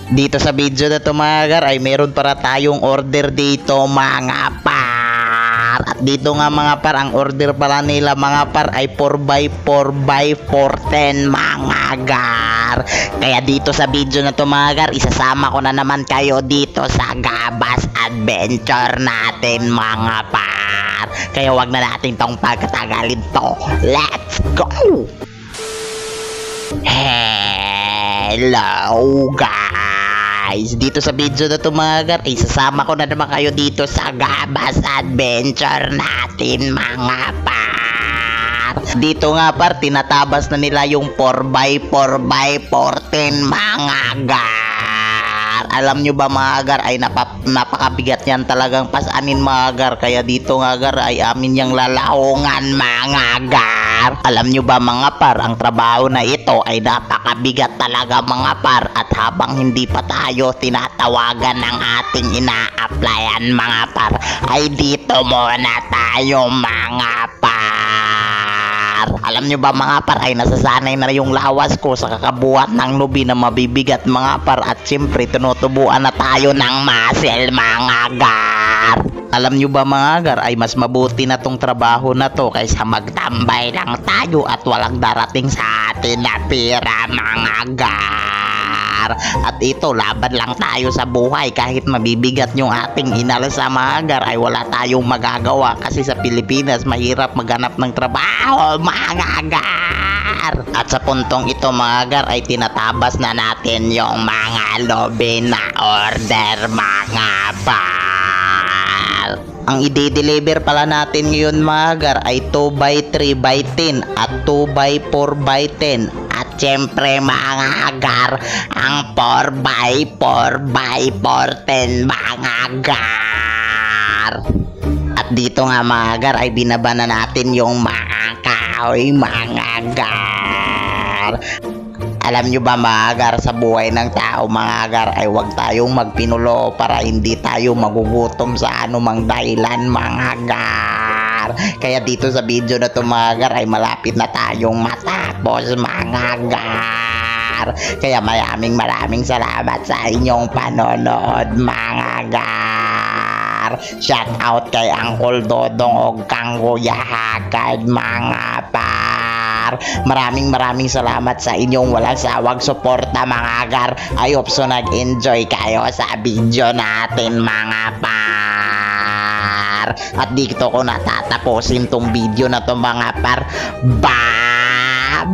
Dito sa video na to mga gar ay meron para tayong order dito mga par. At dito nga mga par, ang order pala nila mga par ay 4x4x410 mga gar. Kaya dito sa video na to mga gar, isasama ko na naman kayo dito sa Gabas Adventure natin mga par. Kaya wag na natin tong pagkatagalin to. Let's go! Hello guys! Dito sa video na to mga gar, isasama ko na naman kayo dito sa Gabas Adventure natin mga par. Dito nga par, tinatabas na nila yung 4x4x410 mga gar. Alam nyo ba mga gar, ay napakabigat yan talagang pasanin mga gar. Kaya dito nga gar ay amin yung lalahongan mga gar. Alam nyo ba mga par, ang trabaho na ito ay napakabigat talaga mga par. At habang hindi pa tayo tinatawagan ng ating ina-applyan mga par, ay dito muna tayo mga par. Alam nyo ba mga par, ay nasasanay na yung lawas ko sa kakabuhat ng lubi na mabibigat mga par. At siyempre tinutubuan na tayo ng muscle mga gar. Alam nyo ba mga gar, ay mas mabuti na tong trabaho na to kaysa magtambay lang tayo at walang darating sa atin na pera mga gar. At ito, laban lang tayo sa buhay. Kahit mabibigat yung ating inal sa mga gar, ay wala tayong magagawa. Kasi sa Pilipinas, mahirap maghanap ng trabaho mga gar. At sa puntong ito mga gar, ay tinatabas na natin yung mga lobe na order mga par. Ang i-deliver pala natin ngayon mga gar ay 2x3x10 at 2x4x10. At syempre mga gar, ang 4x4x410 mga gar. At dito nga mga gar ay binaba na natin yung mga kahoy mga gar. Alam nyo ba mga gar, sa buhay ng tao mga gar ay huwag tayong magpinulo para hindi tayo magugutom sa anumang dahilan mga gar. Kaya dito sa video na to mga gar ay malapit na tayong matapos mga gar. Kaya maraming salamat sa inyong panonood mga gar. Shout out kay Uncle Dodong o kang Kuya Hakad mga par. Maraming salamat sa inyong walang sawag suporta mga gar. I hope so nag-enjoy kayo sa video natin mga par. At dito ko natatapusin tong video na to mga par. Bye!